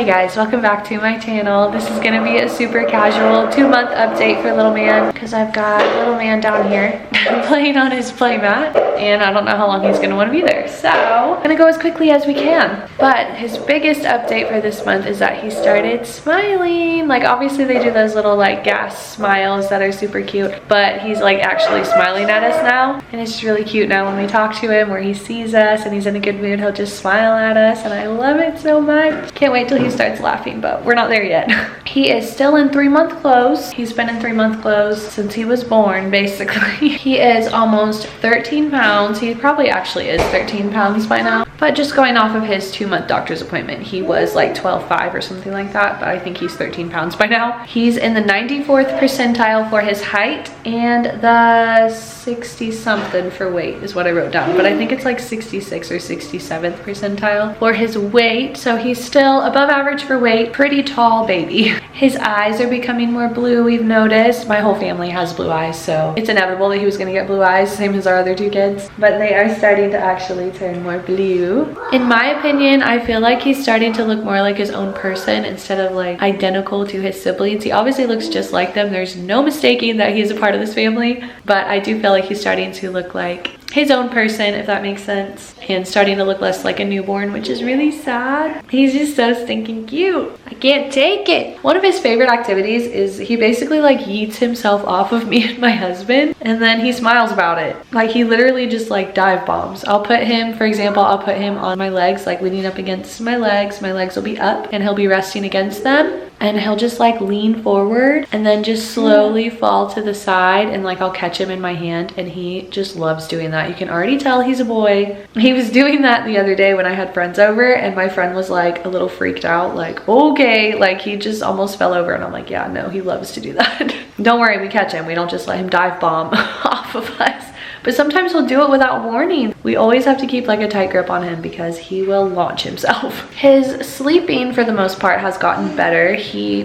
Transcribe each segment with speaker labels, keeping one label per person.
Speaker 1: Hi guys, welcome back to my channel. This is gonna be a super casual 2-month update for little man because I've got little man down here playing on his playmat and I don't know how long he's gonna want to be there. So I'm gonna go as quickly as we can. But his biggest update for this month is that he started smiling. Like obviously they do those little like gas smiles that are super cute, but he's like actually smiling at us now. And it's just really cute now when we talk to him where he sees us and he's in a good mood, he'll just smile at us and I love it so much. Can't wait till he starts laughing, but we're not there yet. He is still in 3-month clothes. He's been in 3-month clothes since he was born, basically. He is almost 13 pounds. He probably actually is 13 pounds by now, but just going off of his 2-month doctor's appointment, he was like 12.5 or something like that, but I think he's 13 pounds by now. He's in the 94th percentile for his height and the 60 something for weight is what I wrote down, but I think it's like 66 or 67th percentile for his weight. So he's still above average for weight, pretty tall baby. His eyes are becoming more blue, we've noticed. My whole family has blue eyes, so it's inevitable that he was gonna get blue eyes, same as our other 2 kids, but they are starting to actually turn more blue. In my opinion, I feel like he's starting to look more like his own person instead of like identical to his siblings. He obviously looks just like them. There's no mistaking that he's a part of this family, but I do feel like he's starting to look like his own person, if that makes sense, and starting to look less like a newborn, which is really sad. He's just so stinking cute. I can't take it. One of his favorite activities is he basically like yeets himself off of me and my husband and then he smiles about it. Like he literally just like dive bombs. I'll put him, for example, I'll put him on my legs, like leaning up against my legs. My legs will be up and he'll be resting against them. And he'll just like lean forward and then just slowly fall to the side and like I'll catch him in my hand and he just loves doing that. You can already tell he's a boy. He was doing that the other day when I had friends over and my friend was like a little freaked out, like, okay, like he just almost fell over and I'm like, yeah, no, he loves to do that. Don't worry, we catch him. We don't just let him dive bomb off of us. But sometimes he'll do it without warning. We always have to keep like a tight grip on him because he will launch himself. His sleeping for the most part has gotten better.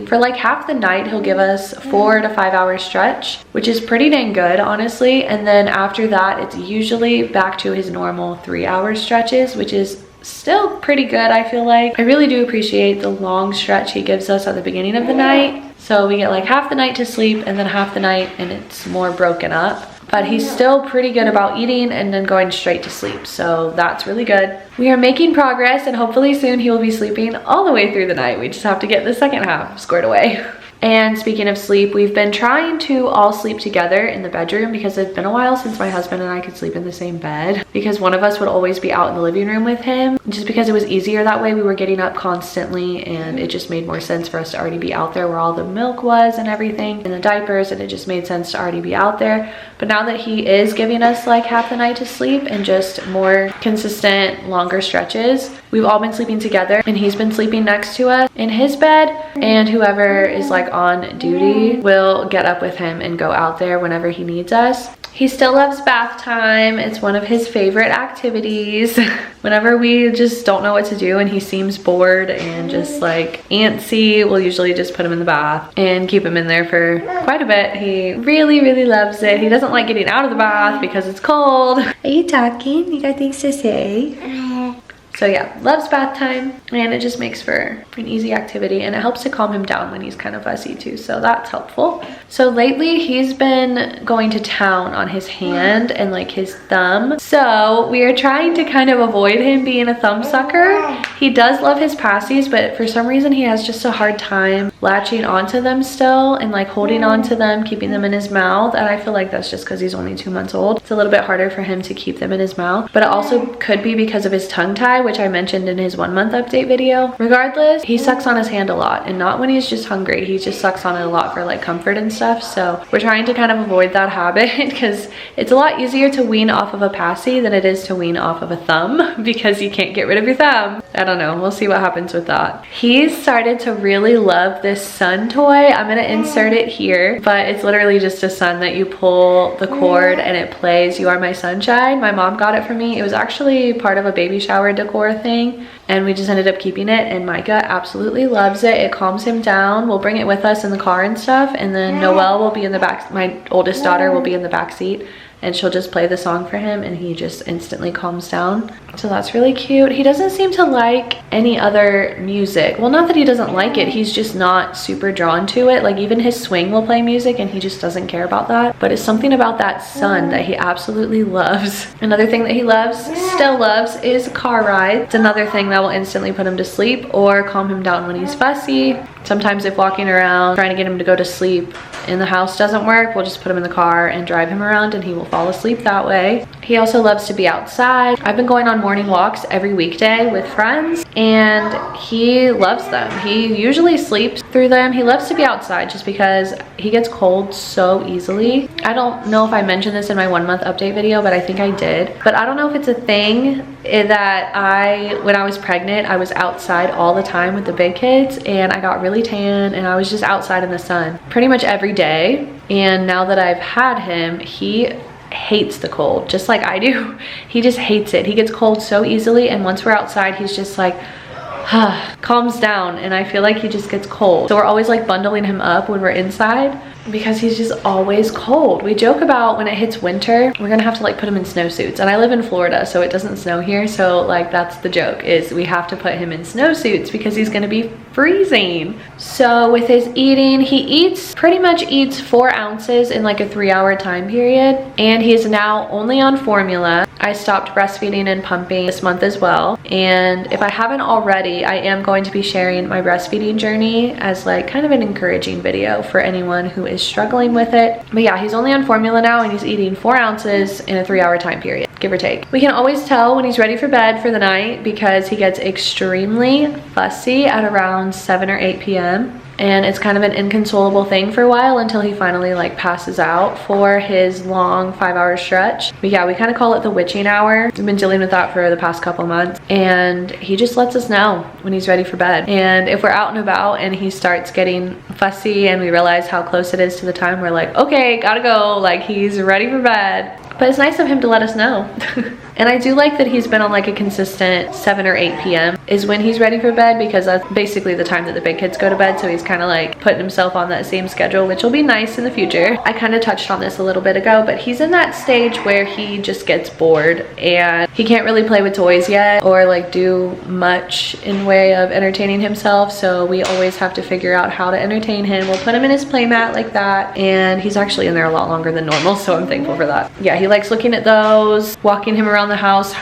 Speaker 1: For like half the night, he'll give us 4 to 5 hour stretch, which is pretty dang good, honestly. And then after that, it's usually back to his normal 3-hour stretches, which is still pretty good, I feel like. I really do appreciate the long stretch he gives us at the beginning of the night. So we get like half the night to sleep and then half the night and it's more broken up. But he's still pretty good about eating and then going straight to sleep. So that's really good. We are making progress and hopefully soon he will be sleeping all the way through the night. We just have to get the second half squared away. And speaking of sleep, we've been trying to all sleep together in the bedroom because it's been a while since my husband and I could sleep in the same bed because one of us would always be out in the living room with him. Just because it was easier that way, we were getting up constantly and it just made more sense for us to already be out there where all the milk was and everything and the diapers, and it just made sense to already be out there. But now that he is giving us like half the night to sleep and just more consistent, longer stretches, we've all been sleeping together and he's been sleeping next to us in his bed, and whoever is like on duty will get up with him and go out there whenever he needs us. He still loves bath time. It's one of his favorite activities. Whenever we just don't know what to do and he seems bored and just like antsy, we'll usually just put him in the bath and keep him in there for quite a bit. He really, really loves it. He doesn't like getting out of the bath because it's cold. Are you talking? You got things to say? So yeah, loves bath time, and it just makes for an easy activity, and it helps to calm him down when he's kind of fussy too, so that's helpful. So lately he's been going to town on his hand and like his thumb, so we are trying to kind of avoid him being a thumb sucker. He does love his passies, but for some reason he has just a hard time latching onto them still and like holding on to them, keeping them in his mouth, and I feel like that's just because he's only 2 months old. It's a little bit harder for him to keep them in his mouth, but it also could be because of his tongue tie, which I mentioned in his 1-month update video. Regardless, he sucks on his hand a lot, and not when he's just hungry. He just sucks on it a lot for like comfort and stuff, so we're trying to kind of avoid that habit because it's a lot easier to wean off of a passy than it is to wean off of a thumb because you can't get rid of your thumb. I don't know, we'll see what happens with that. He's started to really love this sun toy. I'm gonna insert it here, but it's literally just a sun that you pull the cord and it plays You Are My Sunshine. My mom got it for me. It was actually part of a baby shower decor thing, and we just ended up keeping it, and Micah absolutely loves it. It calms him down. We'll bring it with us in the car and stuff, and then Noelle will be in the back. My oldest daughter will be in the back seat, and she'll just play the song for him and he just instantly calms down. So that's really cute. He doesn't seem to like any other music. Well, not that he doesn't like it, he's just not super drawn to it. Like even his swing will play music and he just doesn't care about that. But it's something about that sun that he absolutely loves. Another thing that he loves, still loves, is car rides. It's another thing that will instantly put him to sleep or calm him down when he's fussy. Sometimes if walking around trying to get him to go to sleep in the house doesn't work, we'll just put him in the car and drive him around and he will fall asleep that way. He also loves to be outside. I've been going on morning walks every weekday with friends and he loves them. He usually sleeps through them. He loves to be outside just because he gets cold so easily. I don't know if I mentioned this in my 1 month update video, but I think I did. But I don't know if it's a thing that when I was pregnant, I was outside all the time with the big kids and I got really tan and I was just outside in the sun pretty much every day. And now that I've had him, he hates the cold just like I do. He just hates it. He gets cold so easily, and once we're outside he's just like calms down, and I feel like he just gets cold. So we're always like bundling him up when we're inside because he's just always cold. We joke about when it hits winter, we're gonna have to like put him in snowsuits. And I live in Florida, so it doesn't snow here. So like that's the joke, is we have to put him in snowsuits because he's gonna be freezing. So with his eating, he pretty much eats 4 ounces in like a 3-hour time period. And he is now only on formula. I stopped breastfeeding and pumping this month as well. And if I haven't already, I am going to be sharing my breastfeeding journey as like kind of an encouraging video for anyone who is struggling with it. But yeah, he's only on formula now and he's eating 4 ounces in a 3-hour time period, give or take. We can always tell when he's ready for bed for the night because he gets extremely fussy at around 7 or 8 p.m. And it's kind of an inconsolable thing for a while until he finally like passes out for his long 5-hour stretch. But yeah, we kind of call it the witching hour. We've been dealing with that for the past couple months, and he just lets us know when he's ready for bed. And if we're out and about and he starts getting fussy and we realize how close it is to the time, we're like, okay, gotta go, like he's ready for bed. But it's nice of him to let us know. And I do like that he's been on like a consistent 7 or 8 p.m. is when he's ready for bed, because that's basically the time that the big kids go to bed. So he's kind of like putting himself on that same schedule, which will be nice in the future. I kind of touched on this a little bit ago, but he's in that stage where he just gets bored and he can't really play with toys yet or like do much in way of entertaining himself. So we always have to figure out how to entertain him. We'll put him in his playmat like that, and he's actually in there a lot longer than normal, so I'm thankful for that. Yeah, he likes looking at those, walking him around the house,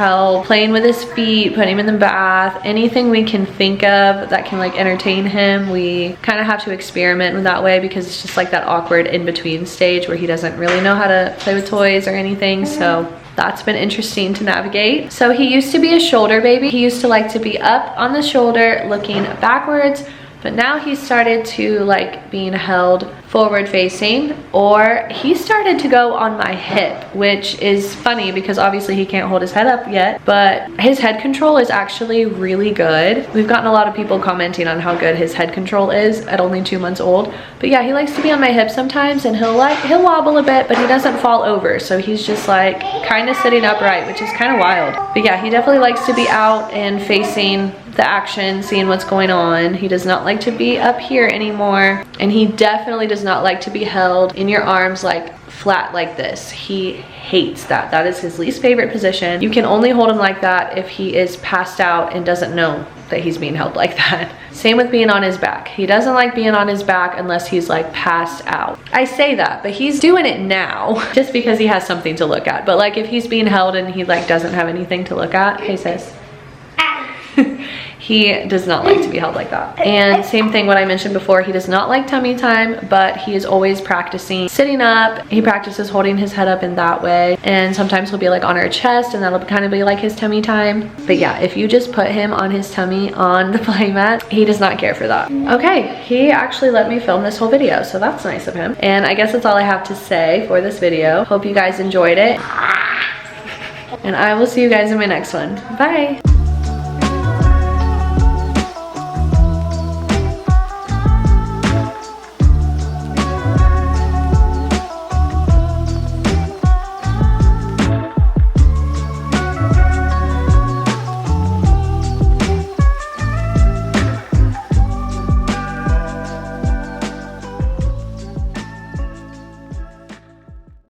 Speaker 1: playing with his feet, putting him in the bath, anything we can think of that can like entertain him. We kind of have to experiment with that way because it's just like that awkward in-between stage where he doesn't really know how to play with toys or anything. So that's been interesting to navigate. So he used to be a shoulder baby. He used to like to be up on the shoulder looking backwards, but now he started to like being held forward facing, or he started to go on my hip, which is funny because obviously he can't hold his head up yet, but his head control is actually really good. We've gotten a lot of people commenting on how good his head control is at only 2 months old. But yeah, he likes to be on my hip sometimes, and he'll wobble a bit, but he doesn't fall over. So he's just like kind of sitting upright, which is kind of wild. But yeah, he definitely likes to be out and facing the action, seeing what's going on. He does not like to be up here anymore, and he definitely does not like to be held in your arms like flat like this. He hates that. That is his least favorite position. You can only hold him like that if he is passed out and doesn't know that he's being held like that. Same with being on his back. He doesn't like being on his back unless he's like passed out. I say that, but he's doing it now just because he has something to look at. But like if he's being held and he like doesn't have anything to look at, hey sis. He does not like to be held like that. And same thing what I mentioned before, he does not like tummy time, but he is always practicing sitting up. He practices holding his head up in that way, and sometimes he'll be like on our chest, and that'll kind of be like his tummy time. But yeah, if you just put him on his tummy on the playmat, he does not care for that. Okay, he actually let me film this whole video, so that's nice of him. And I guess that's all I have to say for this video. Hope you guys enjoyed it, and I will see you guys in my next one. Bye.